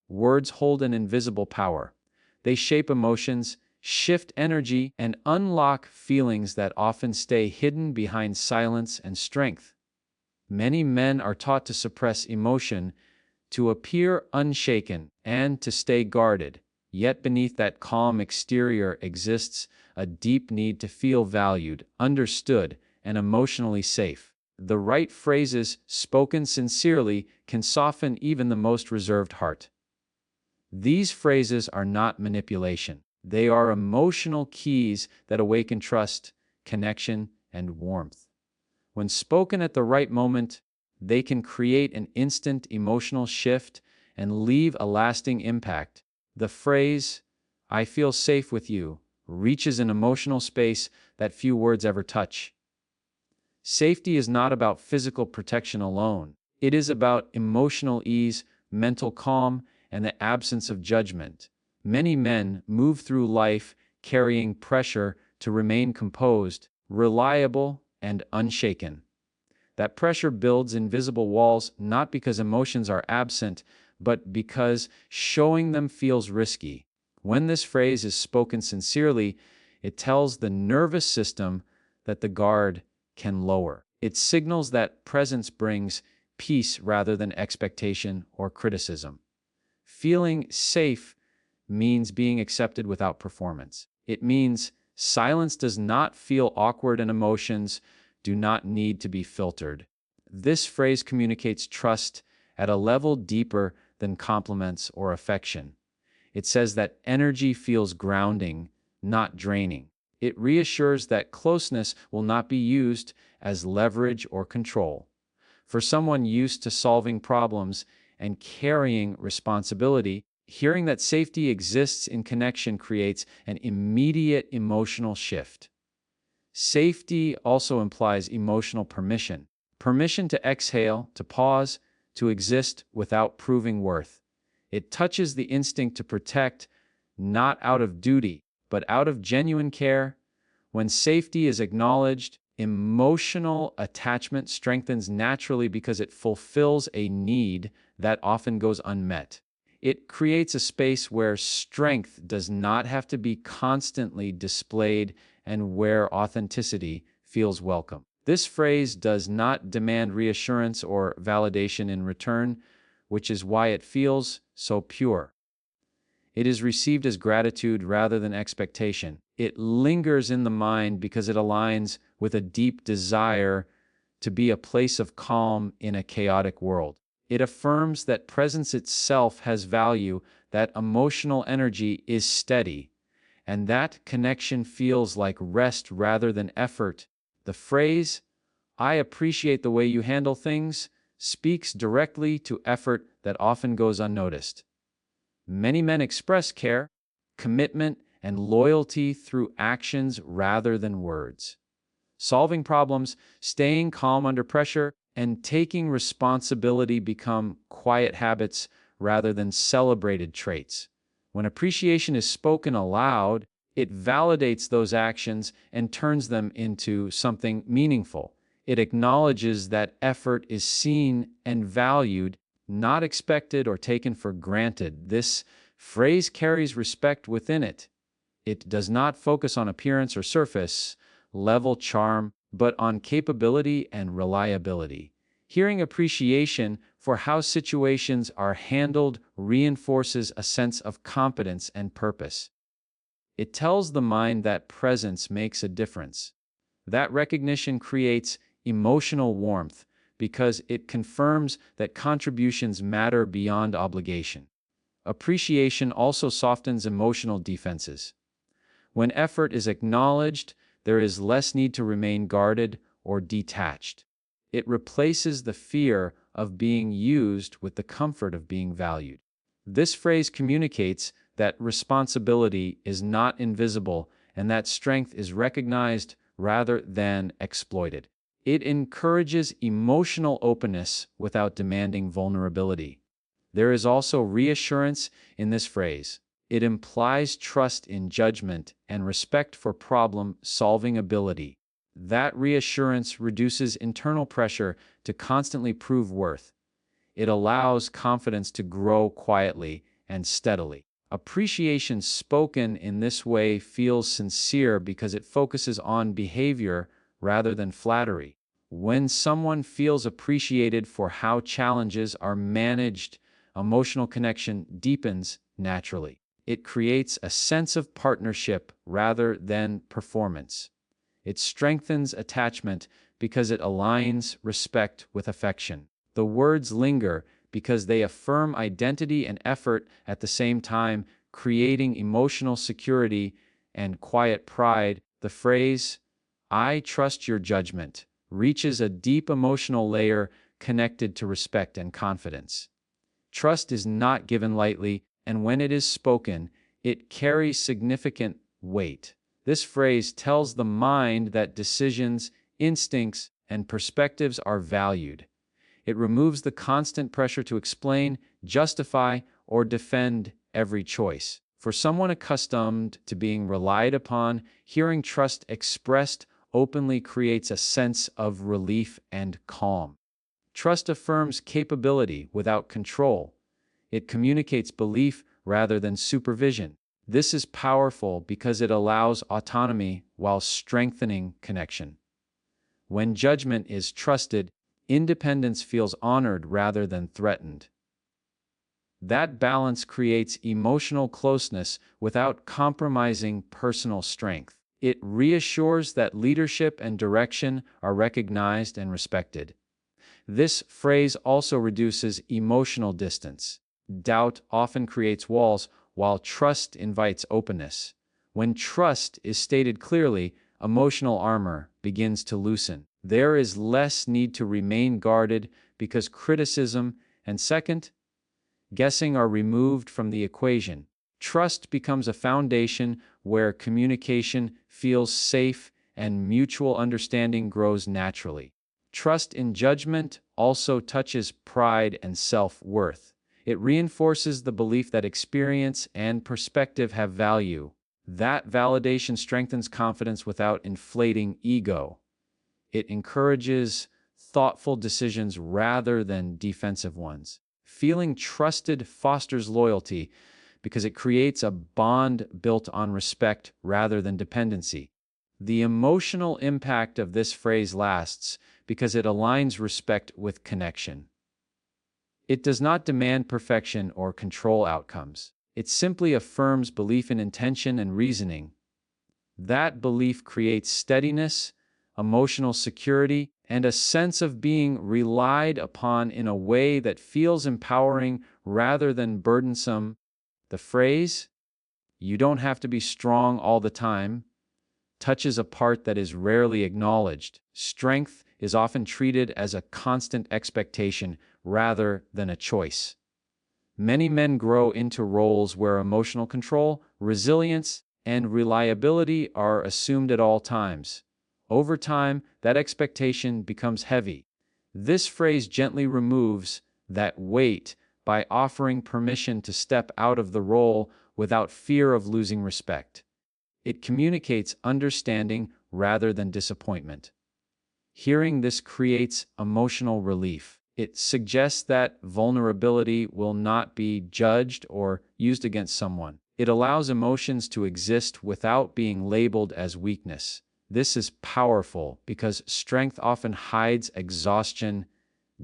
Words hold an invisible power. They shape emotions, shift energy, and unlock feelings that often stay hidden behind silence and strength. Many men are taught to suppress emotion, to appear unshaken, and to stay guarded. Yet beneath that calm exterior exists a deep need to feel valued, understood, and emotionally safe. The right phrases, spoken sincerely, can soften even the most reserved heart. These phrases are not manipulation. They are emotional keys that awaken trust, connection, and warmth. When spoken at the right moment, they can create an instant emotional shift and leave a lasting impact. The phrase, "I feel safe with you," reaches an emotional space that few words ever touch. Safety is not about physical protection alone. It is about emotional ease, mental calm, and the absence of judgment. Many men move through life carrying pressure to remain composed, reliable, and unshaken. That pressure builds invisible walls not because emotions are absent, but because showing them feels risky. When this phrase is spoken sincerely, it tells the nervous system that the guard can lower. It signals that presence brings peace rather than expectation or criticism. Feeling safe means being accepted without performance. It means silence does not feel awkward and emotions do not need to be filtered. This phrase communicates trust at a level deeper than compliments or affection. It says that energy feels grounding, not draining. It reassures that closeness will not be used as leverage or control. For someone used to solving problems and carrying responsibility, hearing that safety exists in connection creates an immediate emotional shift. Safety also implies emotional permission. Permission to exhale, to pause, to exist without proving worth. It touches the instinct to protect, not out of duty, but out of genuine care. When safety is acknowledged, emotional attachment strengthens naturally because it fulfills a need that often goes unmet. It creates a space where strength does not have to be constantly displayed and where authenticity feels welcome. This phrase does not demand reassurance or validation in return, which is why it feels so pure. It is received as gratitude rather than expectation. It lingers in the mind because it aligns with a deep desire to be a place of calm in a chaotic world. It affirms that presence itself has value, that emotional energy is steady, and that connection feels like rest rather than effort. The phrase, "I appreciate the way you handle things," speaks directly to effort that often goes unnoticed. Many men express care, commitment, and loyalty through actions rather than words. Solving problems, staying calm under pressure, and taking responsibility become quiet habits rather than celebrated traits. When appreciation is spoken aloud, it validates those actions and turns them into something meaningful. It acknowledges that effort is seen and valued, not expected or taken for granted. This phrase carries respect within it. It does not focus on appearance or surface level charm, but on capability and reliability. Hearing appreciation for how situations are handled reinforces a sense of competence and purpose. It tells the mind that presence makes a difference. That recognition creates emotional warmth because it confirms that contributions matter beyond obligation. Appreciation also softens emotional defenses. When effort is acknowledged, there is less need to remain guarded or detached. It replaces the fear of being used with the comfort of being valued. This phrase communicates that responsibility is not invisible and that strength is recognized rather than exploited. It encourages emotional openness without demanding vulnerability. There is also reassurance in this phrase. It implies trust in judgment and respect for problem-solving ability. That reassurance reduces internal pressure to constantly prove worth. It allows confidence to grow quietly and steadily. Appreciation spoken in this way feels sincere because it focuses on behavior rather than flattery. When someone feels appreciated for how challenges are managed, emotional connection deepens naturally. It creates a sense of partnership rather than performance. It strengthens attachment because it aligns respect with affection. The words linger because they affirm identity and effort at the same time, creating emotional security and quiet pride. The phrase, "I trust your judgment," reaches a deep emotional layer connected to respect and confidence. Trust is not given lightly, and when it is spoken, it carries significant weight. This phrase tells the mind that decisions, instincts, and perspectives are valued. It removes the constant pressure to explain, justify, or defend every choice. For someone accustomed to being relied upon, hearing trust expressed openly creates a sense of relief and calm. Trust affirms capability without control. It communicates belief rather than supervision. This is powerful because it allows autonomy while strengthening connection. When judgment is trusted, independence feels honored rather than threatened. That balance creates emotional closeness without compromising personal strength. It reassures that leadership and direction are recognized and respected. This phrase also reduces emotional distance. Doubt often creates walls, while trust invites openness. When trust is stated clearly, emotional armor begins to loosen. There is less need to remain guarded because criticism and second guessing are removed from the equation. Trust becomes a foundation where communication feels safe and mutual understanding grows naturally. Trust in judgment also touches pride and self-worth. It reinforces the belief that experience and perspective have value. That validation strengthens confidence without inflating ego. It encourages thoughtful decisions rather than defensive ones. Feeling trusted fosters loyalty because it creates a bond built on respect rather than dependency. The emotional impact of this phrase lasts because it aligns respect with connection. It does not demand perfection or control outcomes. It simply affirms belief in intention and reasoning. That belief creates steadiness, emotional security, and a sense of being relied upon in a way that feels empowering rather than burdensome. The phrase, "You don't have to be strong all the time," touches a part that is rarely acknowledged. Strength is often treated as a constant expectation rather than a choice. Many men grow into roles where emotional control, resilience, and reliability are assumed at all times. Over time, that expectation becomes heavy. This phrase gently removes that weight by offering permission to step out of the role without fear of losing respect. It communicates understanding rather than disappointment. Hearing this creates emotional relief. It suggests that vulnerability will not be judged or used against someone. It allows emotions to exist without being labeled as weakness. This is powerful because strength often hides exhaustion,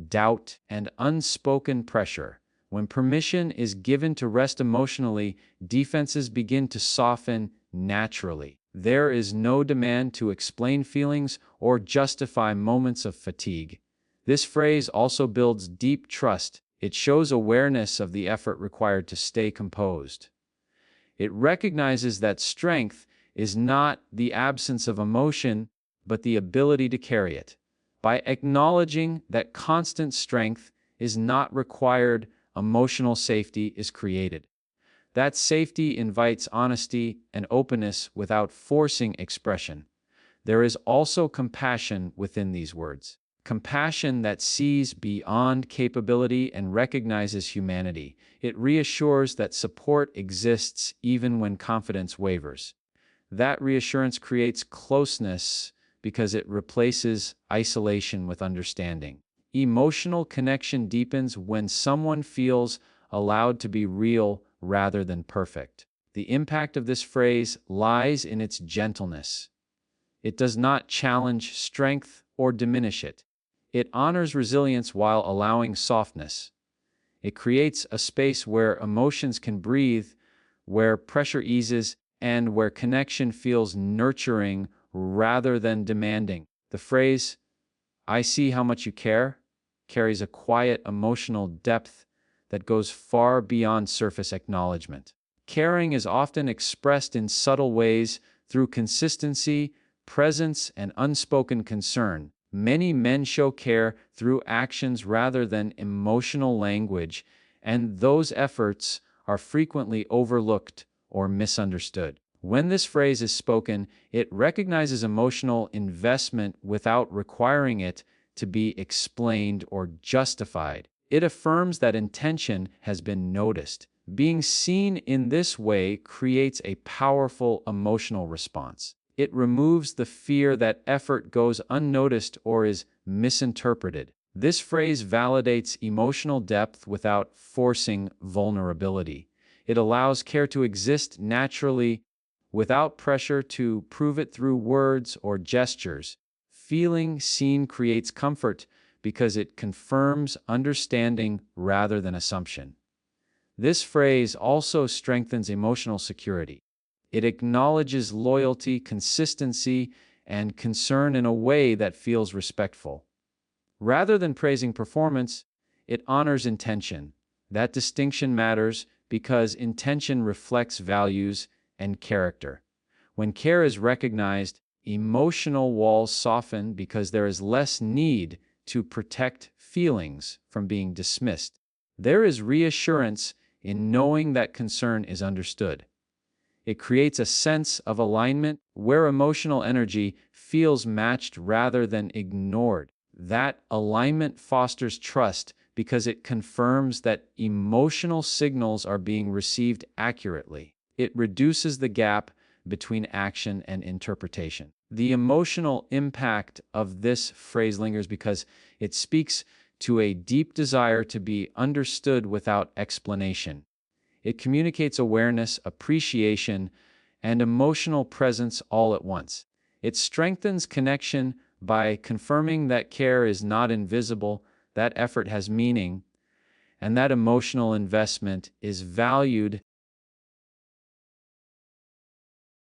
doubt, and unspoken pressure. When permission is given to rest emotionally, defenses begin to soften naturally. There is no demand to explain feelings or justify moments of fatigue. This phrase also builds deep trust. It shows awareness of the effort required to stay composed. It recognizes that strength is not the absence of emotion, but the ability to carry it. By acknowledging that constant strength is not required, emotional safety is created. That safety invites honesty and openness without forcing expression. There is also compassion within these words. Compassion that sees beyond capability and recognizes humanity. It reassures that support exists even when confidence wavers. That reassurance creates closeness because it replaces isolation with understanding. Emotional connection deepens when someone feels allowed to be real rather than perfect. The impact of this phrase lies in its gentleness. It does not challenge strength or diminish it. It honors resilience while allowing softness. It creates a space where emotions can breathe, where pressure eases, and where connection feels nurturing rather than demanding. The phrase, "I see how much you care," carries a quiet emotional depth that goes far beyond surface acknowledgement. Caring is often expressed in subtle ways through consistency, presence, and unspoken concern. Many men show care through actions rather than emotional language, and those efforts are frequently overlooked or misunderstood. When this phrase is spoken, it recognizes emotional investment without requiring it to be explained or justified. It affirms that intention has been noticed. Being seen in this way creates a powerful emotional response. It removes the fear that effort goes unnoticed or is misinterpreted. This phrase validates emotional depth without forcing vulnerability. It allows care to exist naturally without pressure to prove it through words or gestures. Feeling seen creates comfort because it confirms understanding rather than assumption. This phrase also strengthens emotional security. It acknowledges loyalty, consistency, and concern in a way that feels respectful. Rather than praising performance, it honors intention. That distinction matters because intention reflects values and character. When care is recognized, emotional walls soften because there is less need to protect feelings from being dismissed. There is reassurance in knowing that concern is understood. It creates a sense of alignment where emotional energy feels matched rather than ignored. That alignment fosters trust because it confirms that emotional signals are being received accurately. It reduces the gap between action and interpretation. The emotional impact of this phrase lingers because it speaks to a deep desire to be understood without explanation. It communicates awareness, appreciation, and emotional presence all at once. It strengthens connection by confirming that care is not invisible, that effort has meaning, and that emotional investment is valued